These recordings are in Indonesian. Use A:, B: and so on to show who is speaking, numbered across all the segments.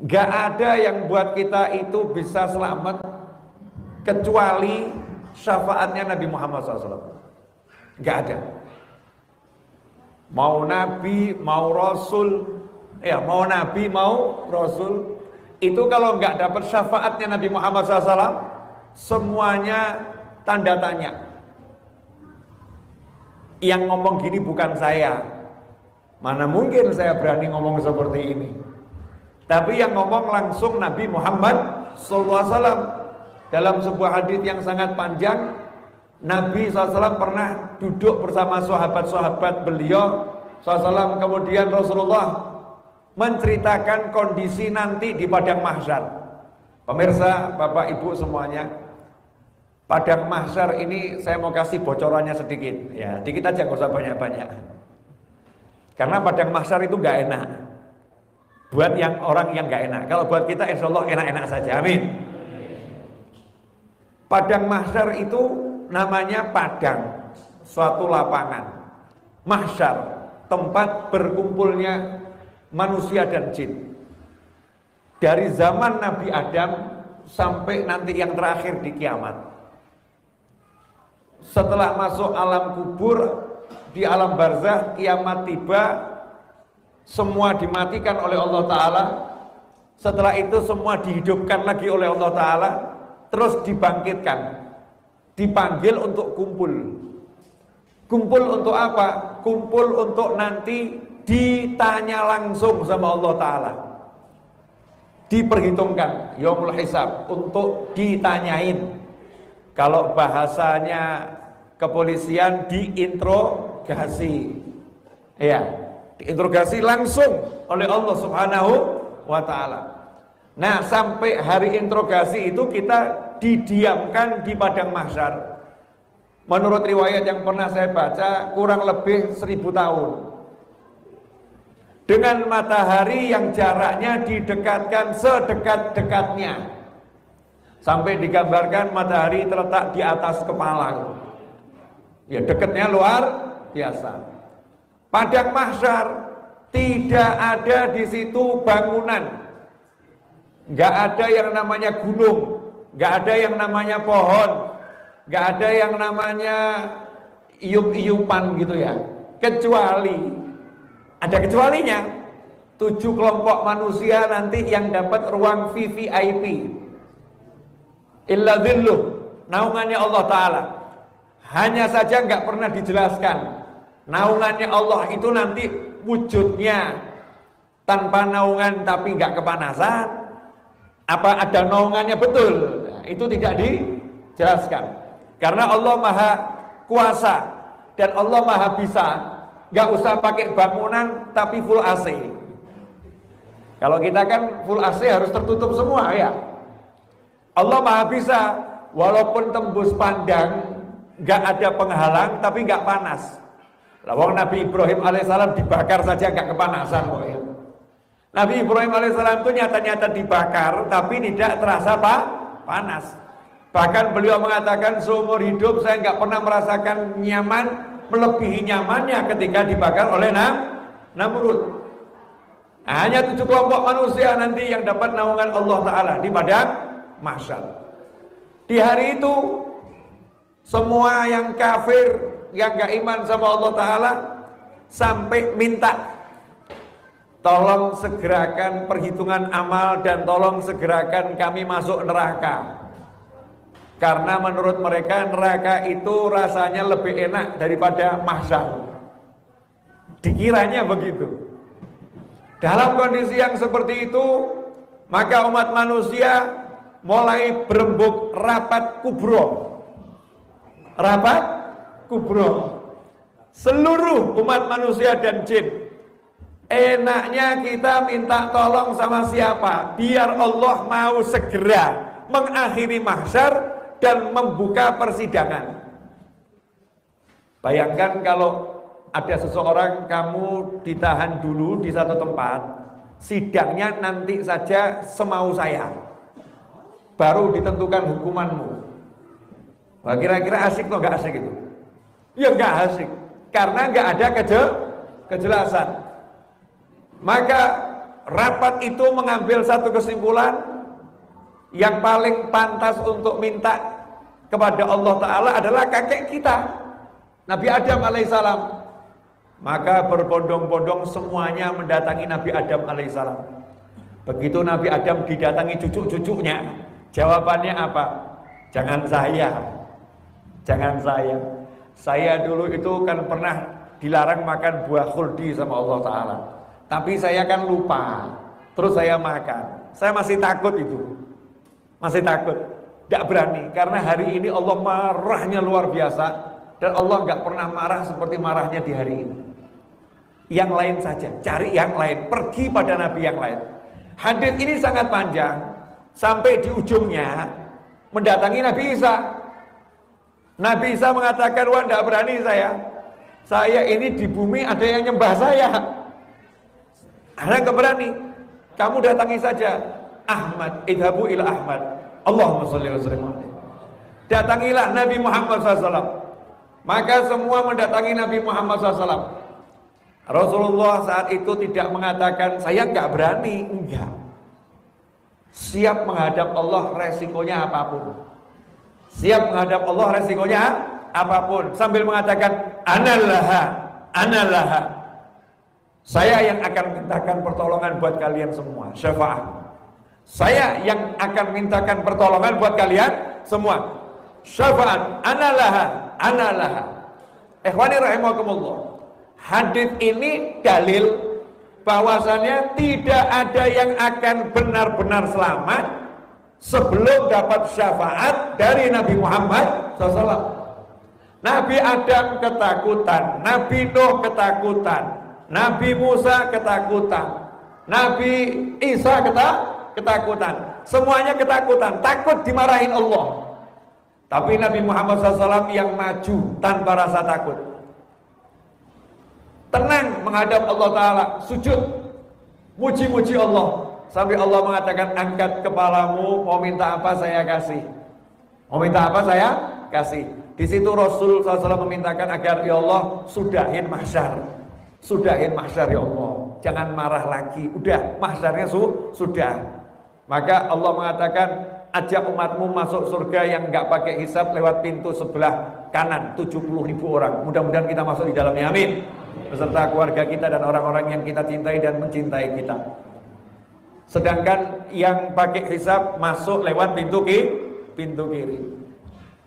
A: Gak ada yang buat kita itu bisa selamat kecuali syafaatnya Nabi Muhammad SAW. Gak ada. Mau Nabi, mau Rasul, mau Nabi, mau Rasul, itu kalau nggak dapat syafaatnya Nabi Muhammad SAW, semuanya tanda tanya. Yang ngomong gini bukan saya. Mana mungkin saya berani ngomong seperti ini. Tapi yang ngomong langsung Nabi Muhammad SAW. Dalam sebuah hadis yang sangat panjang, Nabi SAW pernah duduk bersama sahabat-sahabat beliau SAW. Kemudian Rasulullah menceritakan kondisi nanti di padang mahsyar. Pemirsa, Bapak Ibu semuanya, padang mahsyar ini saya mau kasih bocorannya sedikit. Ya, dikit aja, nggak usah banyak-banyak. Karena padang mahsyar itu nggak enak. Buat yang orang yang nggak enak. Kalau buat kita, insya Allah enak-enak saja. Amin. Padang mahsyar itu namanya padang, suatu lapangan. Mahsyar, tempat berkumpulnya manusia dan jin. Dari zaman Nabi Adam sampai nanti yang terakhir di kiamat. Setelah masuk alam kubur, di alam barzah, kiamat tiba, semua dimatikan oleh Allah Ta'ala. Setelah itu semua dihidupkan lagi oleh Allah Ta'ala, terus dibangkitkan, dipanggil untuk kumpul. Kumpul untuk apa? Kumpul untuk nanti ditanya langsung sama Allah Ta'ala. Diperhitungkan, yaumul hisab, untuk ditanyain. Kalau bahasanya kepolisian, diinterogasi. Ya, diinterogasi langsung oleh Allah Subhanahu wa Ta'ala. Nah, sampai hari interogasi itu kita didiamkan di padang mahsyar. Menurut riwayat yang pernah saya baca, kurang lebih 1000 tahun. Dengan matahari yang jaraknya didekatkan sedekat-dekatnya. Sampai digambarkan matahari terletak di atas kepala. Ya, dekatnya luar biasa. Padang mahsyar tidak ada di situ bangunan. Nggak ada yang namanya gunung, nggak ada yang namanya pohon, nggak ada yang namanya iup-iupan gitu ya. Kecuali, ada kecualinya, 7 kelompok manusia nanti yang dapat ruang VVIP. Illa dhilluh, naungannya Allah Ta'ala. Hanya saja nggak pernah dijelaskan. Naungannya Allah itu nanti wujudnya tanpa naungan tapi nggak kepanasan. Apa ada naungannya betul? Nah, itu tidak dijelaskan. Karena Allah Maha Kuasa dan Allah Maha Bisa. Gak usah pakai bangunan tapi full AC. Kalau kita kan full AC harus tertutup semua ya. Allah Maha Bisa, walaupun tembus pandang, gak ada penghalang tapi gak panas. Lawang Nabi Ibrahim alaihissalam dibakar saja gak kepanasan kok ya. Nabi Ibrahim alaihissalam itu nyata-nyata dibakar tapi tidak terasa panas. Bahkan beliau mengatakan seumur hidup saya nggak pernah merasakan nyaman melebihi nyamannya ketika dibakar oleh Namrud. Hanya 7 kelompok manusia nanti yang dapat naungan Allah Ta'ala di padang mahsyar. Di hari itu semua yang kafir, yang nggak iman sama Allah Ta'ala sampai minta, tolong segerakan perhitungan amal dan tolong segerakan kami masuk neraka. Karena menurut mereka neraka itu rasanya lebih enak daripada mahsyar. Dikiranya begitu. Dalam kondisi yang seperti itu, maka umat manusia mulai berembuk rapat kubro. Rapat kubro. Seluruh umat manusia dan jin. Enaknya kita minta tolong sama siapa? Biar Allah mau segera mengakhiri mahsyar dan membuka persidangan. Bayangkan kalau ada seseorang kamu ditahan dulu di satu tempat, sidangnya nanti saja semau saya, baru ditentukan hukumanmu. Wah, kira-kira asik atau nggak asik itu? Ya nggak asik, karena nggak ada kejelasan. Maka rapat itu mengambil satu kesimpulan, yang paling pantas untuk minta kepada Allah Ta'ala adalah kakek kita, Nabi Adam alaihissalam. Maka berbondong-bondong semuanya mendatangi Nabi Adam alaihissalam. Begitu Nabi Adam didatangi cucu-cucunya, jawabannya apa? Jangan saya. Jangan saya. Saya dulu itu kan pernah dilarang makan buah khuldi sama Allah Ta'ala. Tapi saya kan lupa. Terus saya makan. Saya masih takut itu. Masih takut. Tidak berani. Karena hari ini Allah marahnya luar biasa. Dan Allah nggak pernah marah seperti marahnya di hari ini. Yang lain saja. Cari yang lain. Pergi pada Nabi yang lain. Hadis ini sangat panjang. Sampai di ujungnya mendatangi Nabi Isa. Nabi Isa mengatakan, wah tidak berani saya. Saya ini di bumi ada yang nyembah saya. Ada yang berani. Kamu datangi saja Ahmad, idhabu ila Ahmad. Allahumma sholli wa sallim. Datangilah Nabi Muhammad SAW. Maka semua mendatangi Nabi Muhammad SAW. Rasulullah saat itu tidak mengatakan, saya nggak berani. Enggak. Siap menghadap Allah resikonya apapun. Siap menghadap Allah resikonya apapun. Sambil mengatakan, anallaha, anallaha. Saya yang akan mintakan pertolongan buat kalian semua. Syafaat. Saya yang akan mintakan pertolongan buat kalian semua. Syafaat. Anallaha, anallaha. Ikhwani rahimakumullah. Hadis ini dalil bahwasannya tidak ada yang akan benar-benar selamat sebelum dapat syafaat dari Nabi Muhammad SAW. Nabi Adam ketakutan, Nabi Nuh ketakutan, Nabi Musa ketakutan, Nabi Isa ketakutan. Semuanya ketakutan, takut dimarahin Allah. Tapi Nabi Muhammad SAW yang maju tanpa rasa takut, tenang menghadap Allah Ta'ala, sujud, muji-muji Allah. Sampai Allah mengatakan, angkat kepalamu, mau minta apa saya kasih. Mau minta apa saya kasih. Di situ Rasul SAW memintakan agar, ya Allah, sudahin mahsyar. Sudahin mahsyar ya Allah. Jangan marah lagi. Udah, mahsyarnya sudah. Maka Allah mengatakan, ajak umatmu masuk surga yang nggak pakai hisab lewat pintu sebelah kanan, 70.000 orang. Mudah-mudahan kita masuk di dalamnya, amin. Beserta keluarga kita dan orang-orang yang kita cintai dan mencintai kita. Sedangkan yang pakai hisab masuk lewat pintu kiri.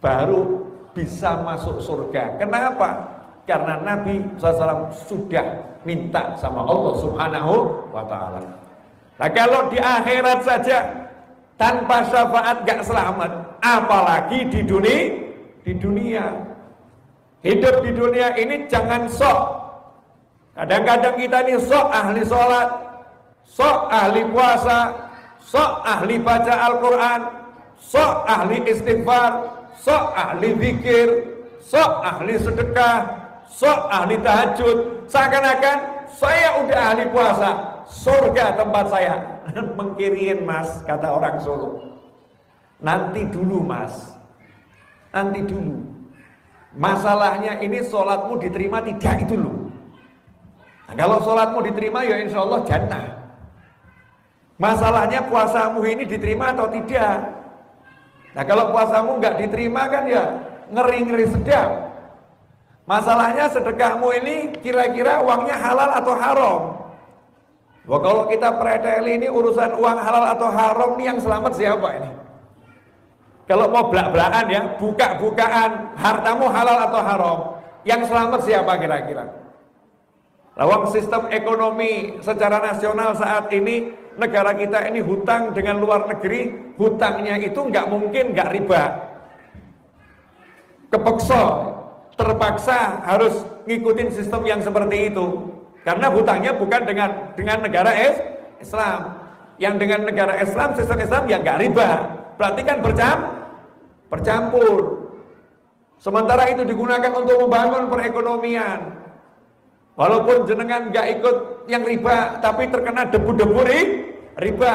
A: Baru bisa masuk surga. Kenapa? Karena Nabi SAW sudah minta sama Allah Subhanahu wa Ta'ala. Nah, kalau di akhirat saja tanpa syafaat gak selamat, apalagi di dunia. Hidup di dunia ini jangan sok. Kadang-kadang kita ini sok ahli sholat, sok ahli puasa, sok ahli baca Al-Quran, sok ahli istighfar, sok ahli zikir, sok ahli sedekah, sok ahli tahajud. Seakan-akan saya udah ahli puasa, surga tempat saya. Mengkiriin mas, kata orang Solo. Nanti dulu mas, nanti dulu. Masalahnya ini sholatmu diterima tidak itu loh. Nah, kalau sholatmu diterima ya insya Allah jannah. Masalahnya puasamu ini diterima atau tidak. Nah kalau puasamu nggak diterima kan ya ngeri-ngeri sedap. Masalahnya sedekahmu ini kira-kira uangnya halal atau haram. Wah kalau kita preteli ini urusan uang halal atau haram nih yang selamat siapa ini? Kalau mau belak-belakan ya, buka-bukaan hartamu halal atau haram, yang selamat siapa kira-kira? Lawang sistem ekonomi secara nasional saat ini, negara kita ini hutang dengan luar negeri, hutangnya itu nggak mungkin nggak riba. Terpaksa harus ngikutin sistem yang seperti itu. Karena hutangnya bukan dengan negara Islam. Yang dengan negara Islam, sistem Islam ya nggak riba. Berarti kan bercampur. Sementara itu digunakan untuk membangun perekonomian. Walaupun jenengan nggak ikut yang riba, tapi terkena debu-debu riba,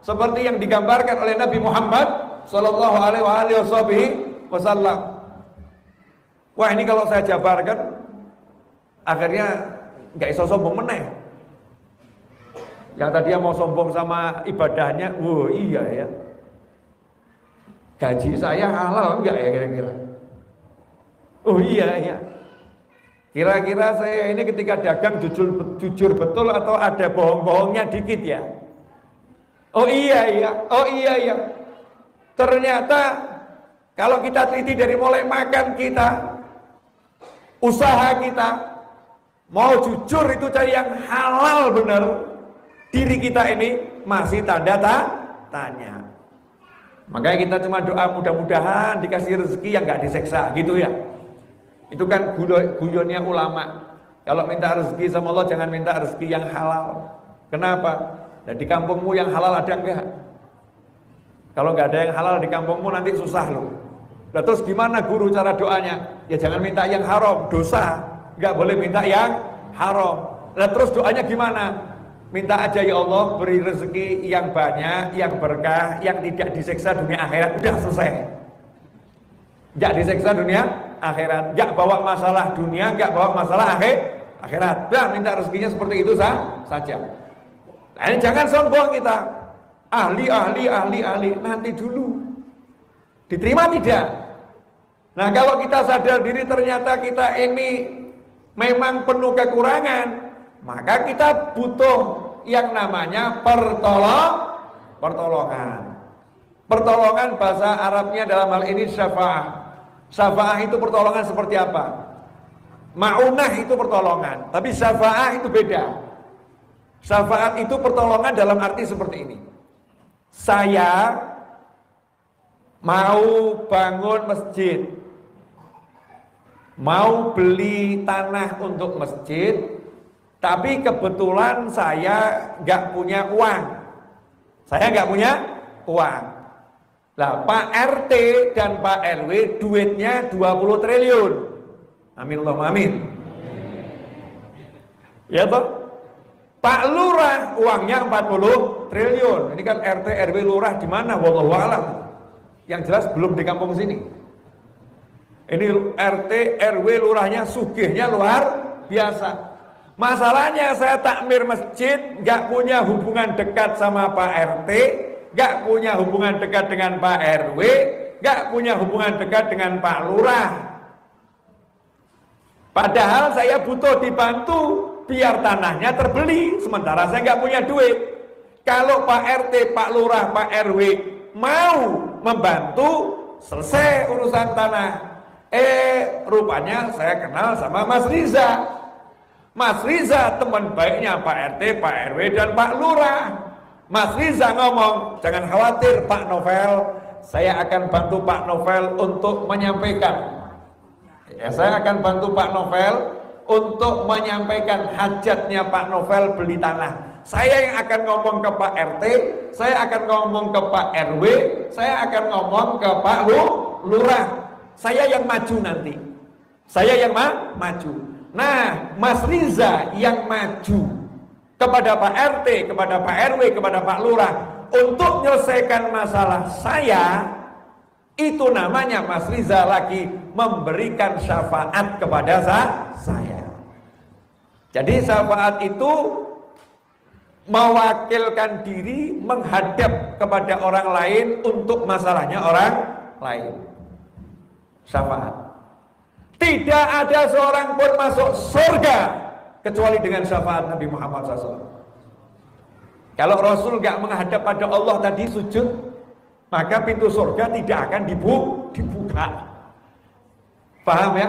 A: seperti yang digambarkan oleh Nabi Muhammad Sallallahu Alaihi Wasallam. Wah ini kalau saya jabarkan, akhirnya nggak iso sombong meneh. Yang tadi mau sombong sama ibadahnya, iya ya. Gaji saya halal enggak ya kira-kira? Oh iya ya. Kira-kira saya ini ketika dagang jujur betul atau ada bohong-bohongnya dikit ya? Oh iya ya. Ternyata kalau kita teliti dari mulai makan kita, usaha kita, mau jujur itu cari yang halal benar, diri kita ini masih tanda tanya. Makanya kita cuma doa mudah-mudahan dikasih rezeki yang gak diseksa gitu ya. Itu kan guyonnya ulama. Kalau minta rezeki sama Allah jangan minta rezeki yang halal. Kenapa? Dan di kampungmu yang halal ada enggak? Kalau nggak ada yang halal di kampungmu nanti susah loh. Nah, terus gimana guru cara doanya? Ya jangan minta yang haram, dosa. Nggak boleh minta yang haram. Nah, terus doanya gimana? Minta aja ya Allah beri rezeki yang banyak, yang berkah, yang tidak disiksa dunia akhirat. Udah selesai. Nggak disiksa dunia akhirat. Nggak bawa masalah dunia, nggak bawa masalah akhirat. Nah, minta rezekinya seperti itu saja. Nah, ini jangan sombong kita. Ahli. Nanti dulu. Diterima tidak? Nah, kalau kita sadar diri ternyata kita ini memang penuh kekurangan, maka kita butuh yang namanya pertolongan. Pertolongan bahasa Arabnya dalam hal ini syafa'ah. Syafa'ah itu pertolongan seperti apa? Ma'unah itu pertolongan, tapi syafa'ah itu beda. Syafa'at itu pertolongan dalam arti seperti ini. Saya mau bangun masjid, mau beli tanah untuk masjid, tapi kebetulan saya nggak punya uang. Saya nggak punya uang. Lah Pak RT dan Pak RW duitnya 20 triliun. Amin Allahumma amin. Ya toh? Pak Lurah uangnya 40 triliun. Ini kan RT RW Lurah di mana? Wallahu a'lam. Yang jelas belum di kampung sini. Ini RT RW Lurahnya sugihnya luar biasa. Masalahnya saya takmir masjid, nggak punya hubungan dekat sama Pak RT, nggak punya hubungan dekat dengan Pak RW, nggak punya hubungan dekat dengan Pak Lurah. Padahal saya butuh dibantu biar tanahnya terbeli, sementara saya nggak punya duit. Kalau Pak RT, Pak Lurah, Pak RW mau membantu, selesai urusan tanah. Rupanya saya kenal sama Mas Riza. Mas Riza teman baiknya Pak RT, Pak RW, dan Pak Lurah. Mas Riza ngomong, jangan khawatir Pak Novel, saya akan bantu Pak Novel untuk menyampaikan. Ya, saya akan bantu Pak Novel untuk menyampaikan hajatnya Pak Novel beli tanah. Saya yang akan ngomong ke Pak RT, saya akan ngomong ke Pak RW, saya akan ngomong ke Pak Lurah. Saya yang maju nanti. Saya yang maju. Nah, Mas Riza yang maju kepada Pak RT, kepada Pak RW, kepada Pak Lurah untuk menyelesaikan masalah saya, itu namanya Mas Riza lagi memberikan syafaat kepada saya. Jadi syafaat itu mewakilkan diri menghadap kepada orang lain untuk masalahnya orang lain. Syafaat. Tidak ada seorang pun masuk surga kecuali dengan syafaat Nabi Muhammad SAW. Kalau Rasul gak menghadap pada Allah tadi sujud, maka pintu surga tidak akan dibuka. Paham ya?